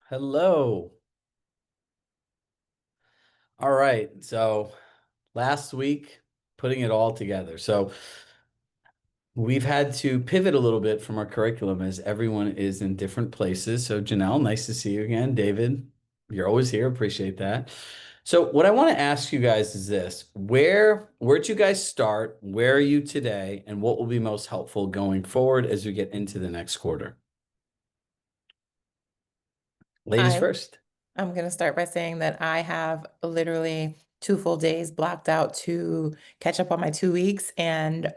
Hello. All right. So last week, putting it all together. So we've had to pivot a little bit from our curriculum as everyone is in different places. So Janelle, nice to see you again. David, you're always here. Appreciate that. So what I want to ask you guys is this: where'd you guys start? Where are you today? And what will be most helpful going forward as we get into the next quarter? Ladies I first. I'm gonna start by saying that I have literally 2 full days blocked out to catch up on my 2 weeks. And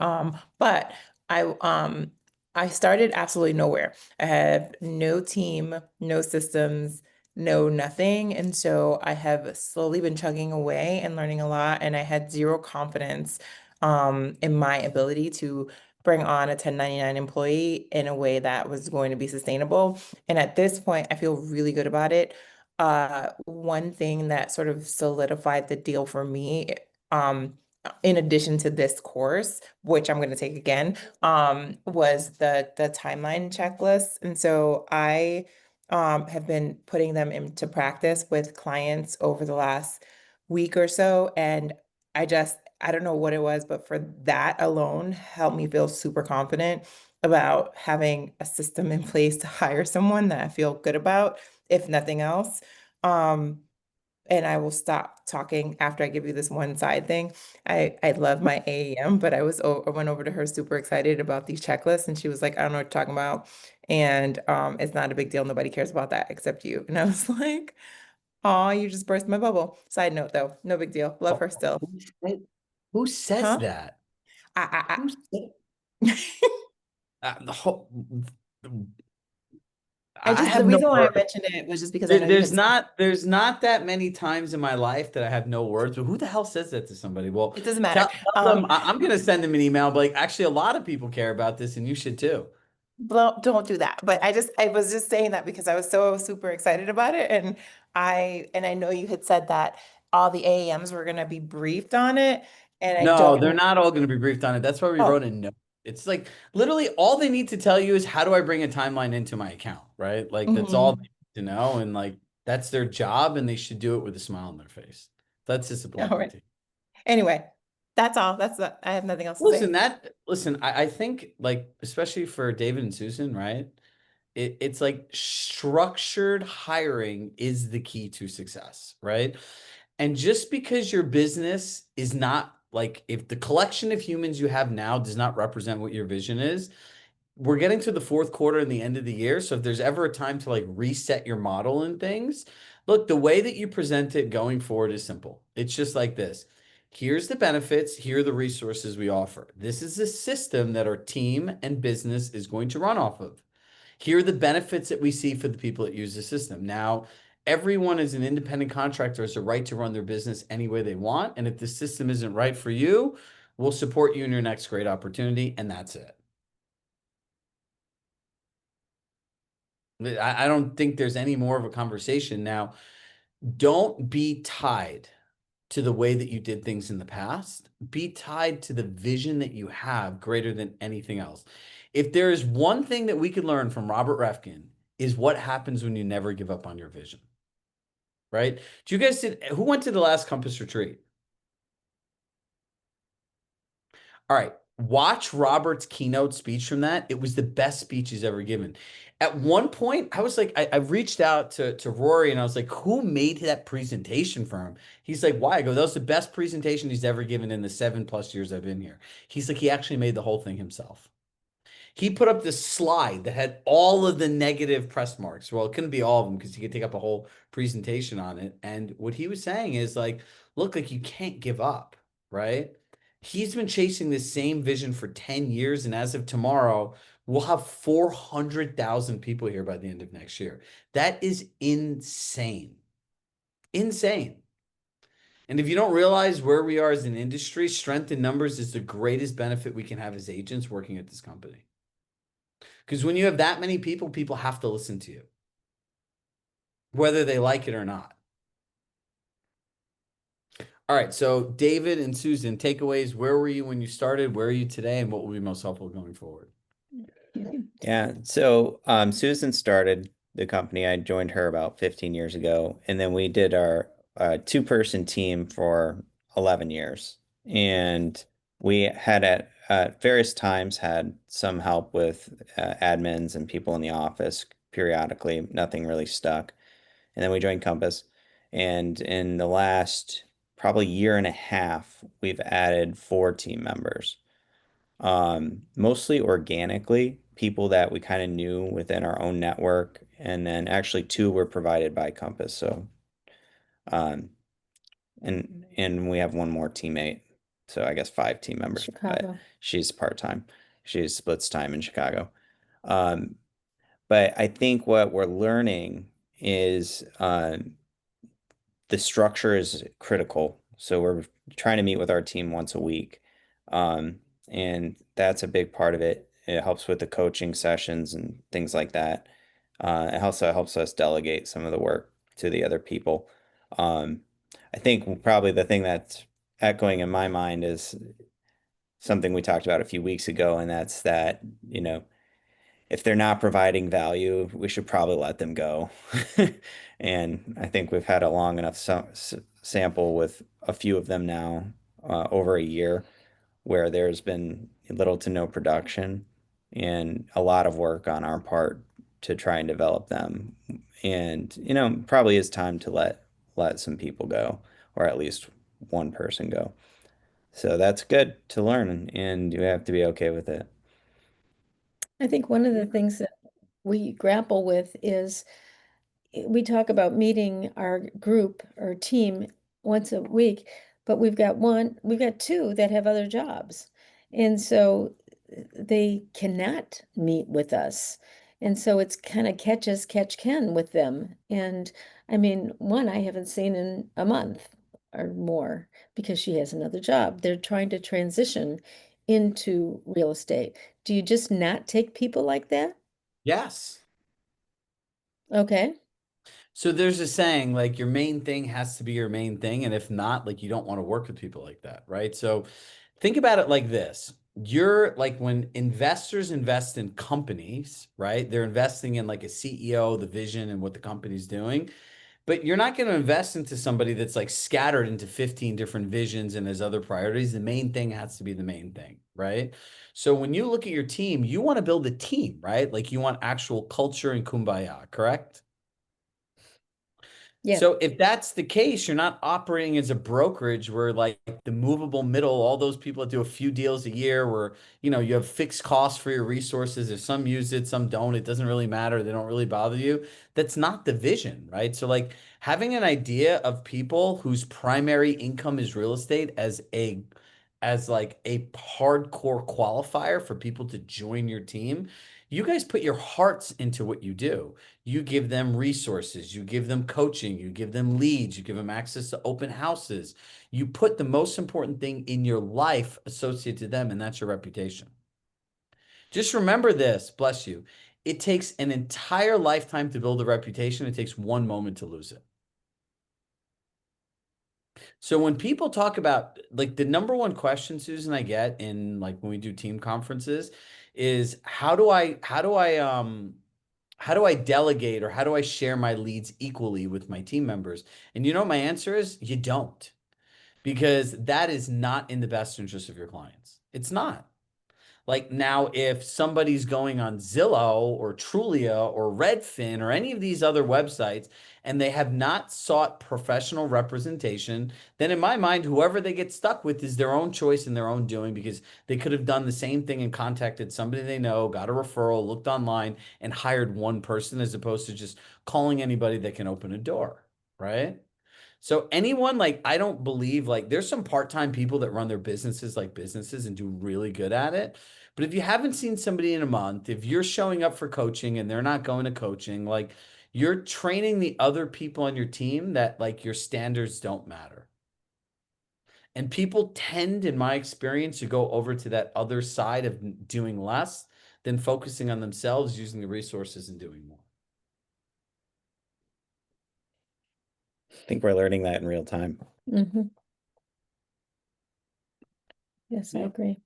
but I started absolutely nowhere. I had no team, no systems, no nothing. And so I have slowly been chugging away and learning a lot. And I had zero confidence in my ability to bring on a 1099 employee in a way that was going to be sustainable. And at this point, I feel really good about it. One thing that sort of solidified the deal for me, um, in addition to this course, which I'm going to take again, was the timeline checklist. And so I have been putting them into practice with clients over the last week or so. And I don't know what it was, but for that alone, helped me feel super confident about having a system in place to hire someone that I feel good about, if nothing else. Um, and I will stop talking after I give you this one side thing. I love my AEM, but I went over to her super excited about these checklists, and she was like, I don't know what you're talking about. And it's not a big deal. Nobody cares about that except you. And I was like, oh, you just burst my bubble. Side note though, no big deal. Love her still. Who said, who says Huh? that? I, Who said I, the whole, I I just the have no reason why I words. mentioned it was just because I know you There's had. not that many times in my life that I have no words. But who the hell says that to somebody? Well, It doesn't matter. tell them I'm going to send them an email. But like, actually, a lot of people care about this, and you should too. Don't do that. But I was just saying that because I was so super excited about it. And I know you had said that all the AAMs were gonna be briefed on it. And I No, don't they're know. not all going to be briefed on it. That's why we wrote Oh, a note. It's like literally all they need to tell you is how do I bring a timeline into my account, right? Like that's all they mhm. need to know, and like that's their job, and they should do it with a smile on their face. That's All disciplinary right. to you. Anyway, that's all. I have nothing else to say. Listen, I think like especially for David and Susan, right? It's like structured hiring is the key to success, right? And just because your business is not like if the collection of humans you have now does not represent what your vision is, we're getting to the fourth quarter and the end of the year. So if there's ever a time to like reset your model and things, look, the way that you present it going forward is simple. It's just like this. Here's the benefits. Here are the resources we offer. This is a system that our team and business is going to run off of. Here are the benefits that we see for the people that use the system. Now, everyone is an independent contractor has a right to run their business any way they want. And if the system isn't right for you, we'll support you in your next great opportunity. And that's it. I don't think there's any more of a conversation now. Don't be tied to the way that you did things in the past. Be tied to the vision that you have greater than anything else. If there is one thing that we could learn from Robert Refkin is what happens when you never give up on your vision, right? Do you guys did who went to the last Compass retreat? All right. Watch Robert's keynote speech from that. It was the best speech he's ever given. At one point, I was like, I reached out to Rory and I was like, who made that presentation for him? He's like, why? I go, that was the best presentation he's ever given in the 7+ years I've been here. He's like, he actually made the whole thing himself. He put up this slide that had all of the negative press marks. Well, it couldn't be all of them because he could take up a whole presentation on it. And what he was saying is like, look, like you can't give up, right? He's been chasing this same vision for 10 years. And as of tomorrow, we'll have 400,000 people here by the end of next year. That is insane. Insane. And if you don't realize where we are as an industry, strength in numbers is the greatest benefit we can have as agents working at this company. Because when you have that many people, people have to listen to you, whether they like it or not. All right. So, David and Susan, takeaways. Where were you when you started? Where are you today? And what will be most helpful going forward? Yeah. So Susan started the company. I joined her about 15 years ago, and then we did our two-person team for 11 years. And we had at various times had some help with admins and people in the office periodically. Nothing really stuck. And then we joined Compass. And in the last probably year and a half, we've added four team members, mostly organically, people that we kind of knew within our own network. And then actually two were provided by Compass. So, um, and we have one more teammate. So I guess five team members, but Chicago. she's part-time. She splits time in Chicago. Um, but I think what we're learning is the structure is critical. So we're trying to meet with our team once a week. Um, and that's a big part of it. It helps with the coaching sessions and things like that. It also helps us delegate some of the work to the other people. Um, I think probably the thing that's echoing in my mind is something we talked about a few weeks ago, and that's that, you know, if they're not providing value, we should probably let them go. And I think we've had a long enough sample with a few of them now, over a year, where there's been little to no production and a lot of work on our part to try and develop them. And, you know, probably is time to let some people go, or at least one person go. So that's good to learn, and you have to be okay with it. I think one of the Yeah. things that we grapple with is we talk about meeting our group or team once a week, but we've got two that have other jobs. And so they cannot meet with us. And so it's kind of catch as catch can with them. And I mean, one I haven't seen in a month or more because she has another job. They're trying to transition into real estate. Do you just not take people like that? Yes. Okay. So there's a saying like your main thing has to be your main thing. And if not, like you don't want to work with people like that, right? So think about it like this. You're like when investors invest in companies, right? They're investing in like a CEO, the vision, and what the company's doing. But you're not going to invest into somebody that's like scattered into 15 different visions and has other priorities. The main thing has to be the main thing, right? So when you look at your team, you want to build a team, right? Like you want actual culture and kumbaya, correct? Yeah. So if that's the case, you're not operating as a brokerage where like the movable middle, all those people that do a few deals a year where, you know, you have fixed costs for your resources. If some use it, some don't, it doesn't really matter. They don't really bother you. That's not the vision, right? So like having an idea of people whose primary income is real estate as like a hardcore qualifier for people to join your team, you guys put your hearts into what you do. You give them resources, you give them coaching, you give them leads, you give them access to open houses. You put the most important thing in your life associated to them, and that's your reputation. Just remember this, bless you. It takes an entire lifetime to build a reputation. It takes one moment to lose it. So when people talk about like the number one question, Susan, I get in like when we do team conferences is how do I delegate or how do I share my leads equally with my team members? And you know, my answer is you don't, because that is not in the best interest of your clients. It's not. Like now, if somebody's going on Zillow or Trulia or Redfin or any of these other websites and they have not sought professional representation, then in my mind, whoever they get stuck with is their own choice and their own doing because they could have done the same thing and contacted somebody they know, got a referral, looked online, and hired one person as opposed to just calling anybody that can open a door, right? So anyone like I don't believe like there's some part-time people that run their businesses like businesses and do really good at it. But if you haven't seen somebody in a month, if you're showing up for coaching and they're not going to coaching, like you're training the other people on your team that like your standards don't matter. And people tend, in my experience, to go over to that other side of doing less than focusing on themselves, using the resources and doing more. I think we're learning that in real time. Hmm. Yes, I Yeah. agree.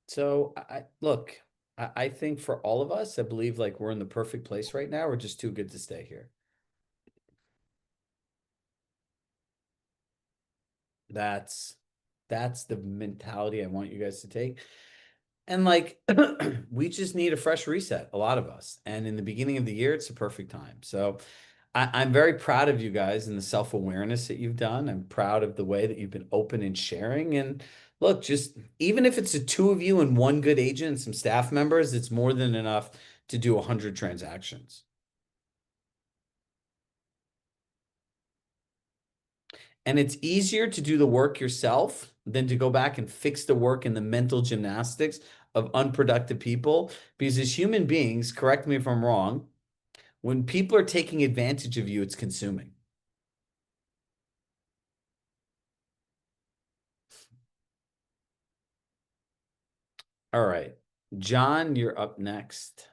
So I look. I think for all of us, I believe like we're in the perfect place right now. We're just too good to stay here. That's that's the mentality I want you guys to take. And like we just need a fresh reset, a lot of us. And in the beginning of the year, it's the perfect time. So I'm very proud of you guys and the self-awareness that you've done. I'm proud of the way that you've been open and sharing. And look, just even if it's the two of you and one good agent and some staff members, it's more than enough to do 100 transactions. And it's easier to do the work yourself than to go back and fix the work and the mental gymnastics of unproductive people. Because as human beings, correct me if I'm wrong, when people are taking advantage of you, it's consuming. All right. John, you're up next.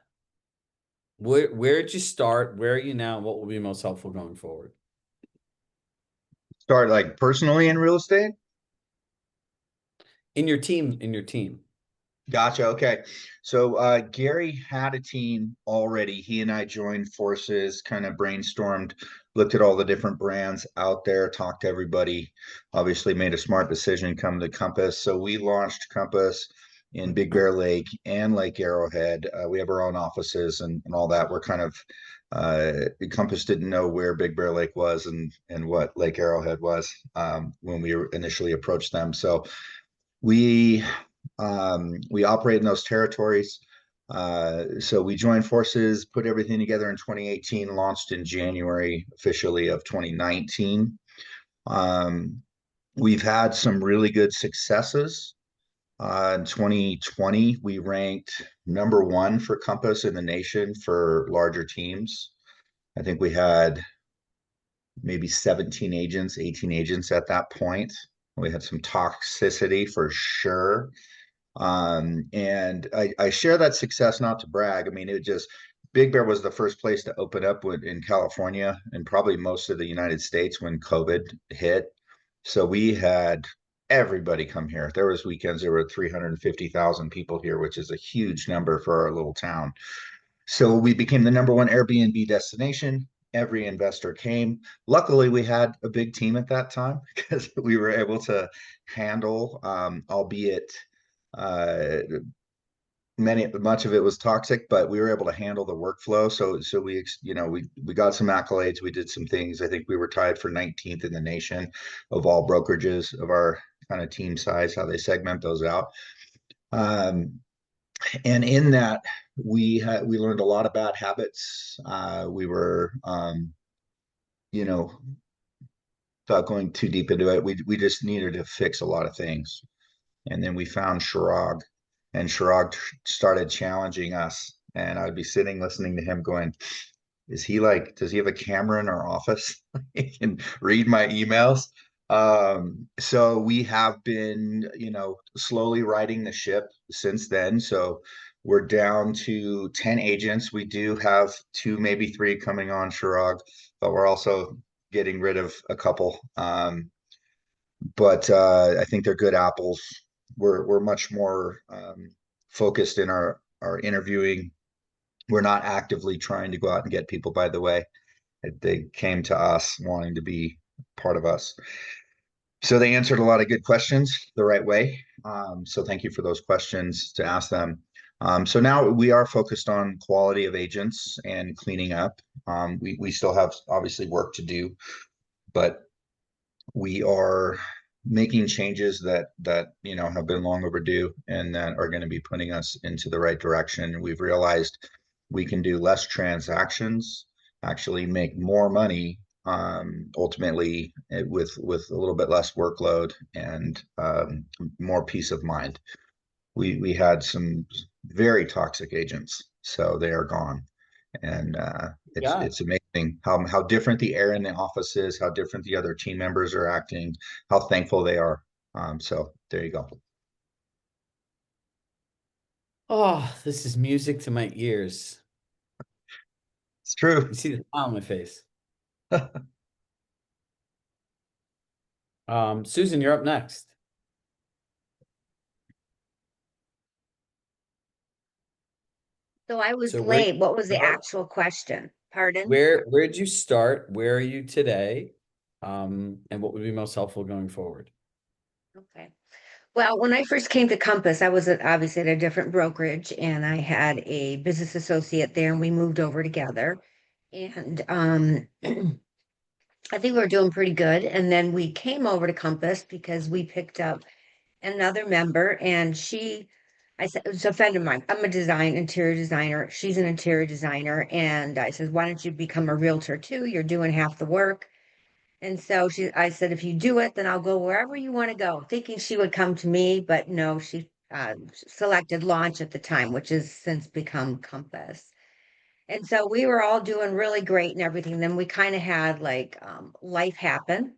Where'd you start? Where are you now? What will be most helpful going forward? Start like personally in real estate? In your team. Gotcha. Okay. So Gary had a team already. He and I joined forces, kind of brainstormed, looked at all the different brands out there, talked to everybody, obviously made a smart decision, come to Compass. So we launched Compass in Big Bear Lake and Lake Arrowhead. We have our own offices and all that. We're kind of Compass didn't know where Big Bear Lake was and what Lake Arrowhead was when we initially approached them. So we we operate in those territories. So we joined forces, put everything together in 2018, launched in January officially of 2019. Um, we've had some really good successes. In 2020, we ranked number one for Compass in the nation for larger teams. I think we had maybe 17 agents, 18 agents at that point. We had some toxicity for sure. And I share that success not to brag. I mean, it just Big Bear was the first place to open up in California and probably most of the United States when COVID hit. So we had everybody come here. There was weekends there were 350,000 people here, which is a huge number for our little town. So we became the number one Airbnb destination. Every investor came. Luckily, we had a big team at that time because we were able to handle, albeit uh, much of it was toxic, but we were able to handle the workflow. So we we got some accolades. We did some things. I think we were tied for 19th in the nation of all brokerages of our kind of team size, how they segment those out. Um, and in that we learned a lot of bad habits. We were you know without going too deep into it, we just needed to fix a lot of things. And then we found Chirag, and Chirag started challenging us. And I'd be sitting listening to him going, is he like, does he have a camera in our office? He can read my emails. So we have been, slowly righting the ship since then. So we're down to 10 agents. We do have two, maybe three coming on, Chirag, but we're also getting rid of a couple. But I think they're good apples. We're much more focused in our interviewing. We're not actively trying to go out and get people, by the way. They came to us wanting to be part of us. So they answered a lot of good questions the right way. So thank you for those questions to ask them. So now we are focused on quality of agents and cleaning up. We still have obviously work to do, but we are making changes that have been long overdue and that are going to be putting us into the right direction. We've realized we can do less transactions, actually make more money, ultimately with a little bit less workload and more peace of mind. We had some very toxic agents, so they are gone. And Yeah. it's amazing how different the air in the office is, how different the other team members are acting, how thankful they are. So there you go. Oh, this is music to my ears. It's You true. see the smile on my face. Susan, you're up next. So I was So where late. What was the start? actual question? Pardon? Where did you start? Where are you today? And what would be most helpful going forward? Okay. Well, when I first came to Compass, I was obviously at a different brokerage and I had a business associate there and we moved over together. And I think we were doing pretty good. And then we came over to Compass because we picked up another member and I said, it was a friend of mine. I'm a interior designer. She's an interior designer. And I said, why don't you become a realtor too? You're doing half the work. And so I said, if you do it, then I'll go wherever you want to go, thinking she would come to me, but no, she selected Launch at the time, which has since become Compass. And so we were all doing really great and everything. Then we kind of had like life happen.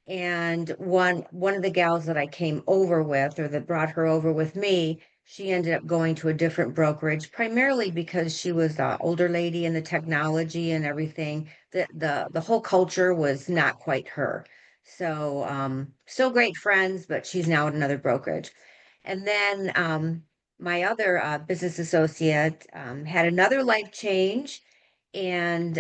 And one of the gals that I came over with, or that brought her over with me, she ended up going to a different brokerage, primarily because she was an older lady in the technology and everything. The whole culture was not quite her. So still great friends, but she's now at another brokerage. And then my other business associate had another life change, and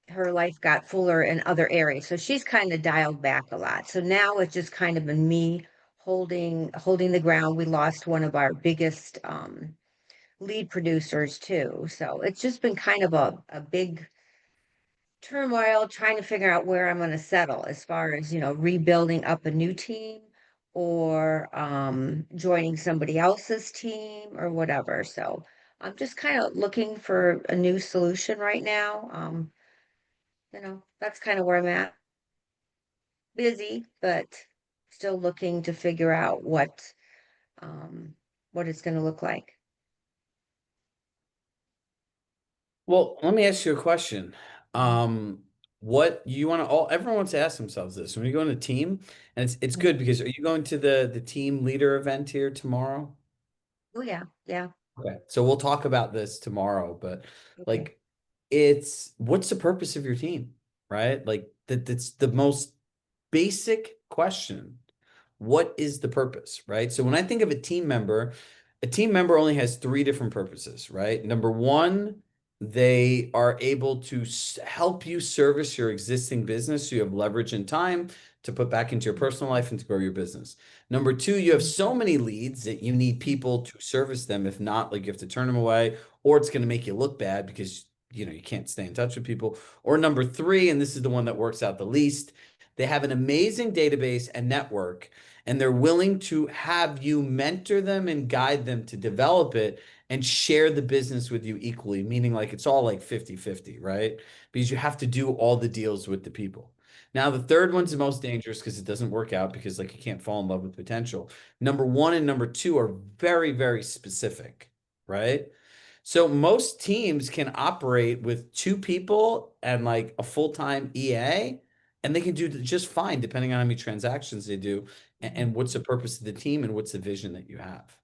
her life got fuller in other areas. So she's kind of dialed back a lot. So now it's just kind of been me holding the ground. We lost one of our biggest lead producers too. So it's just been kind of a big turmoil trying to figure out where I'm going to settle as far as, rebuilding up a new team or joining somebody else's team or whatever. So I'm just kind of looking for a new solution right now. That's kind of where I'm at. Busy, but still looking to figure out what it's going to look like. Well, let me ask you a question. What you want to all everyone wants to ask themselves this when you go on a team, and it's good because are you going to the team leader event here tomorrow? Oh yeah, yeah. Okay. So we'll talk about this tomorrow, but Okay. like it's what's the purpose of your team, right? Like that's the most basic question. What is the purpose, right? So when I think of a team member only has three different purposes, right? Number one, they are able to help you service your existing business so you have leverage and time to put back into your personal life and to grow your business. Number two, you have so many leads that you need people to service them. If not, like you have to turn them away, or it's going to make you look bad because you can't stay in touch with people. Or number three, and this is the one that works out the least, they have an amazing database and network, and they're willing to have you mentor them and guide them to develop it and share the business with you equally, meaning like it's all like 50-50, right? Because you have to do all the deals with the people. Now, the third one's the most dangerous because it doesn't work out because like you can't fall in love with potential. Number one and number two are very, very specific, right? So most teams can operate with two people and like a full-time EA, and they can do just fine depending on how many transactions they do and what's the purpose of the team and what's the vision that you have.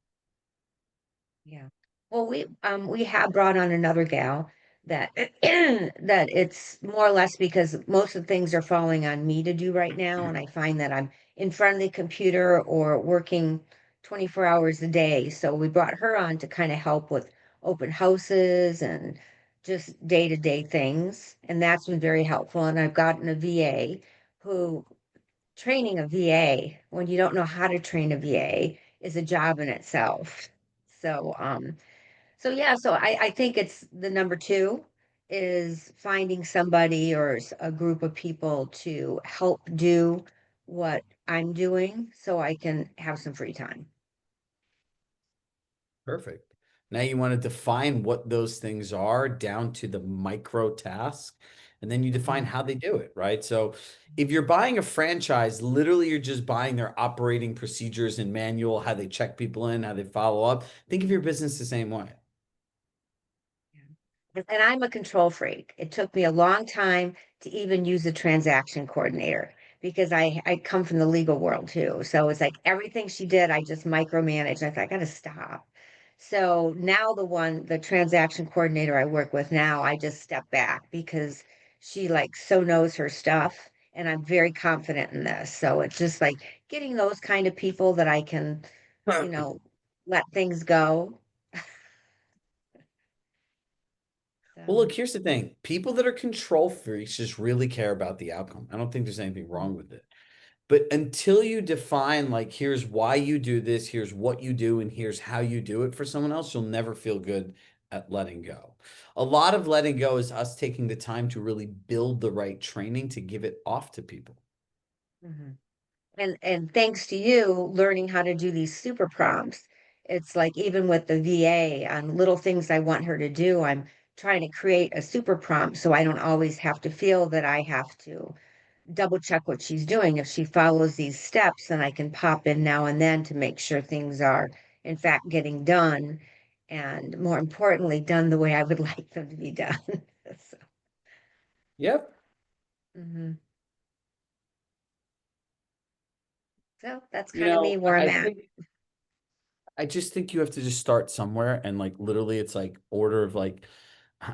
Yeah. Well, we have brought on another gal that that it's more or less because most of the things are falling on me to do right now, and I find that I'm in front of the computer or working 24 hours a day. So we brought her on to kind of help with open houses and just day-to-day things, and that's been very helpful. And I've gotten a VA who training a VA when you don't know how to train a VA is a job in itself. So, so yeah, so I think it's the number two is finding somebody or a group of people to help do what I'm doing so I can have some free time. Perfect. Now you want to define what those things are down to the micro task, and then you define how they do it, right? So if you're buying a franchise, literally you're just buying their operating procedures and manual, how they check people in, how they follow up. Think of your business the same way. And I'm a control freak. It took me a long time to even use a transaction coordinator because I come from the legal world too. So it's like everything she did, I just micromanaged. I thought I got to stop. So now the transaction coordinator I work with now, I just step back because she like so knows her stuff, and I'm very confident in this. So it's just like getting those kind of people that I can, you know, let things go. Well, So, look, here's the thing. People that are control freaks just really care about the outcome. I don't think there's anything wrong with it. But until you define, like, here's why you do this, here's what you do, and here's how you do it for someone else, you'll never feel good at letting go. A lot of letting go is us taking the time to really build the right training to give it off to people. mhm. And thanks to you learning how to do these super prompts, it's like even with the VA on little things I want her to do, I'm trying to create a super prompt so I don't always have to feel that I have to double check what she's doing. If she follows these steps, then I can pop in now and then to make sure things are, in fact, getting done. And more importantly, done the way I would like them to be done. So, Yep. mhm. So that's You kind of me know, where I'm I at. think I just think you have to just start somewhere and like literally it's like order of like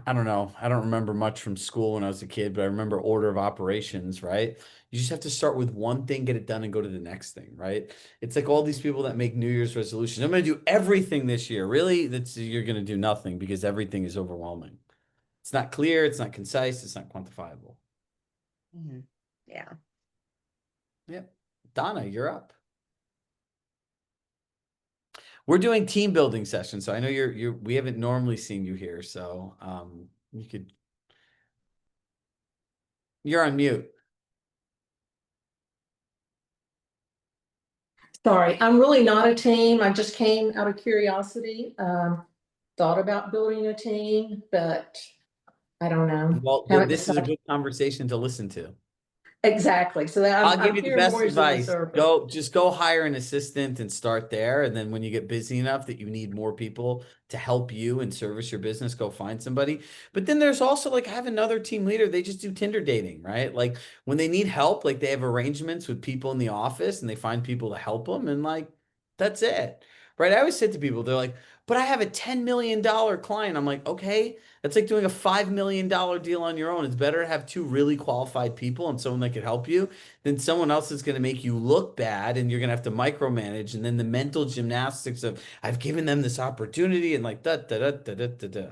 I don't know. I don't remember much from school when I was a kid, but I remember order of operations, right? You just have to start with one thing, get it done, and go to the next thing, right? It's like all these Mhm. people that make New Year's resolutions. I'm going to do everything this year. Really? That's you're going to do nothing because everything is overwhelming. It's not clear, it's not concise, it's not quantifiable. Mhm. Yeah. Yep. Donna, you're up. We're doing team building sessions, so I know you're we haven't normally seen you here, so you could you're on mute. Sorry, I'm really not a team. I just came out of curiosity. Thought about building a team, but I don't know. Well, Haven't this is a decided. good conversation to listen to. Exactly. So that I'll give I'm you the hearing best voices on the advice. surface. Go hire an assistant and start there. And then when you get busy enough that you need more people to help you and service your business, go find somebody. But then there's also like I have another team leader. They just do Tinder dating, right? Like when they need help, like they have arrangements with people in the office and they find people to help them and like that's it. Right? I always say to people, they're like, but I have a $10 million client. I'm like, okay, that's like doing a $5 million deal on your own. It's better to have two really qualified people and someone that could help you then someone else is going to make you look bad and you're going to have to micromanage. And then the mental gymnastics of, I've given them this opportunity and like, da, da, da, da, da, da, da.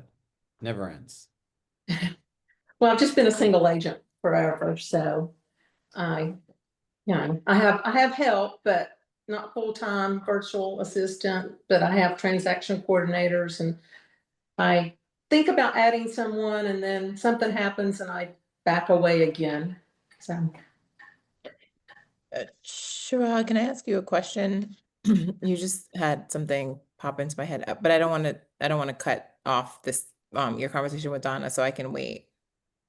Never ends. Well, I've just been a single agent forever, so I, I have help, but not full-time virtual assistant, but I have transaction coordinators and I think about adding someone and then something happens and I back away again. So. Shira, can I ask you a question? You just had something pop into my head, but I don't want to cut off this your conversation with Donna, so I can wait.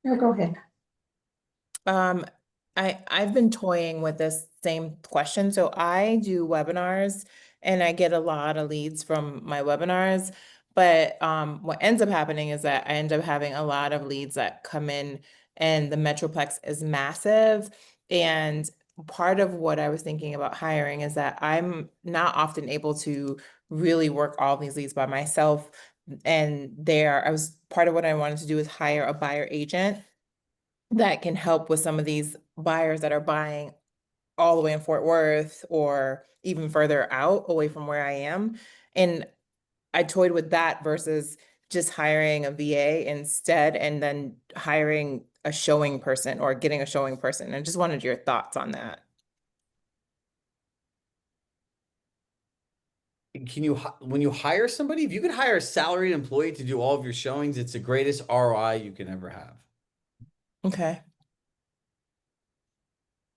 No, go ahead. Um, I've been toying with this same question. So I do webinars and I get a lot of leads from my webinars. But what ends up happening is that I end up having a lot of leads that come in and the Metroplex is massive. And part of what I was thinking about hiring is that I'm not often able to really work all these leads by myself. And I was part of what I wanted to do is hire a buyer agent that can help with some of these buyers that are buying all the way in Fort Worth or even further out away from where I am. And I toyed with that versus just hiring a VA instead and then hiring a showing person or getting a showing person. I just wanted your thoughts on that. Can you, when you hire somebody, if you could hire a salaried employee to do all of your showings, it's the greatest ROI you can ever have. Okay.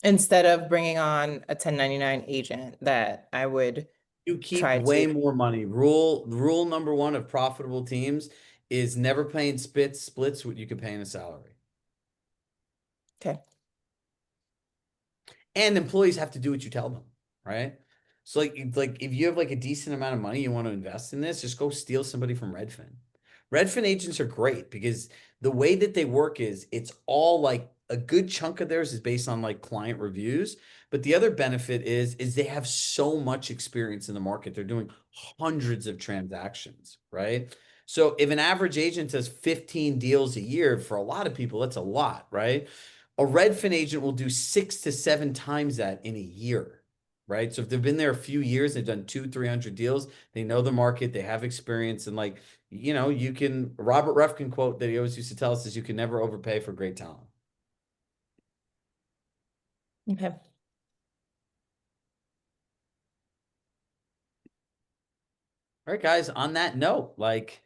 Instead of bringing on a 1099 agent that I would You keep try to. way more money. Rule number one of profitable teams is never paying splits what you could pay in a salary. Okay. And employees have to do what you tell them, right? So like if you have like a decent amount of money you want to invest in this, just go steal somebody from Redfin. Redfin agents are great because the way that they work is it's all like a good chunk of theirs is based on like client reviews, but the other benefit is they have so much experience in the market. They're doing hundreds of transactions, right? So if an average agent does 15 deals a year, for a lot of people, that's a lot, right? A Redfin agent will do 6 to 7 times that in a year, right? So if they've been there a few years, they've done 200, 300 deals, they know the market, they have experience, and like you know, you can, Robert Refkin quote that he always used to tell us is you can never overpay for great talent. Okay. All right, guys, on that note, like,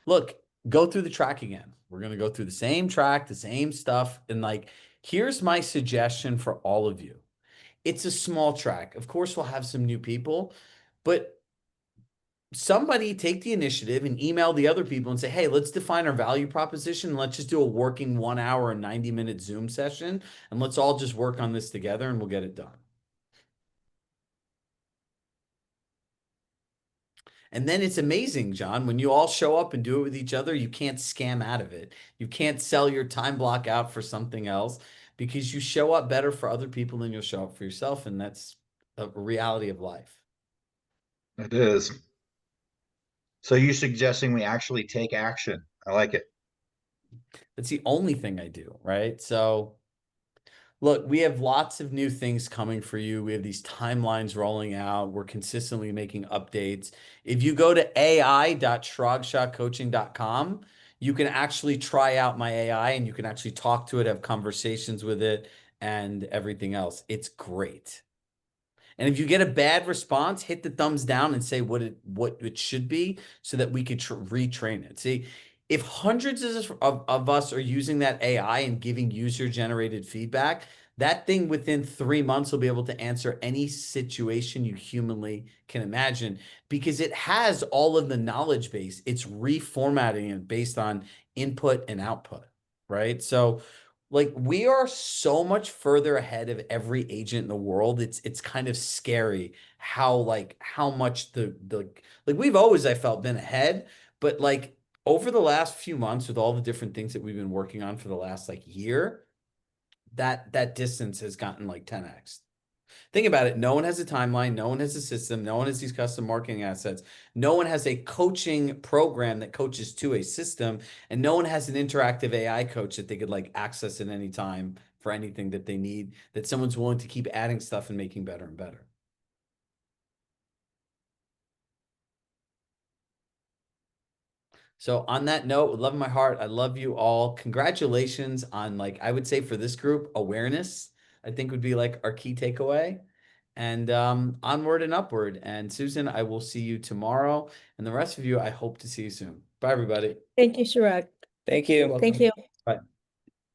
look, go through the track again. We're going to go through the same track, the same stuff. And like, here's my suggestion for all of you. It's a small track. Of course, we'll have some new people, but somebody take the initiative and email the other people and say, hey, let's define our value proposition. And let's just do a working 1 hour and 90-minute Zoom session. And let's all just work on this together and we'll get it done. And then it's amazing, John, when you all show up and do it with each other, you can't scam out of it. You can't sell your time block out for something else because you show up better for other people than you'll show up for yourself. And that's a reality of life. It is. So you're suggesting we actually take action. I like it. That's the only thing I do, right? So look, we have lots of new things coming for you. We have these timelines rolling out. We're consistently making updates. If you go to ai.chiragshahcoaching.com, you can actually try out my AI and you can actually talk to it, have conversations with it, and everything else. It's great. And if you get a bad response, hit the thumbs down and say what it should be so that we could retrain it. See, if hundreds of us are using that AI and giving user-generated feedback, that thing within 3 months will be able to answer any situation you humanly can imagine because it has all of the knowledge base. It's reformatting it based on input and output, right? So like we are so much further ahead of every agent in the world. It's kind of scary how much the like we've always, I felt, been ahead, but like over the last few months with all the different things that we've been working on for the last like year, that distance has gotten like 10x. Think about it. No one has a timeline. No one has a system. No one has these custom marketing assets. No one has a coaching program that coaches to a system. And no one has an interactive AI coach that they could like access at any time for anything that they need, that someone's willing to keep adding stuff and making better and better. So on that note, with love in my heart, I love you all. Congratulations on, like, I would say for this group, awareness, I think would be like our key takeaway. And onward and upward. And Susan, I will see you tomorrow. And the rest of you, I hope to see you soon. Bye, everybody. Thank you, Chirag. Thank You're you. welcome. Thank you. Bye.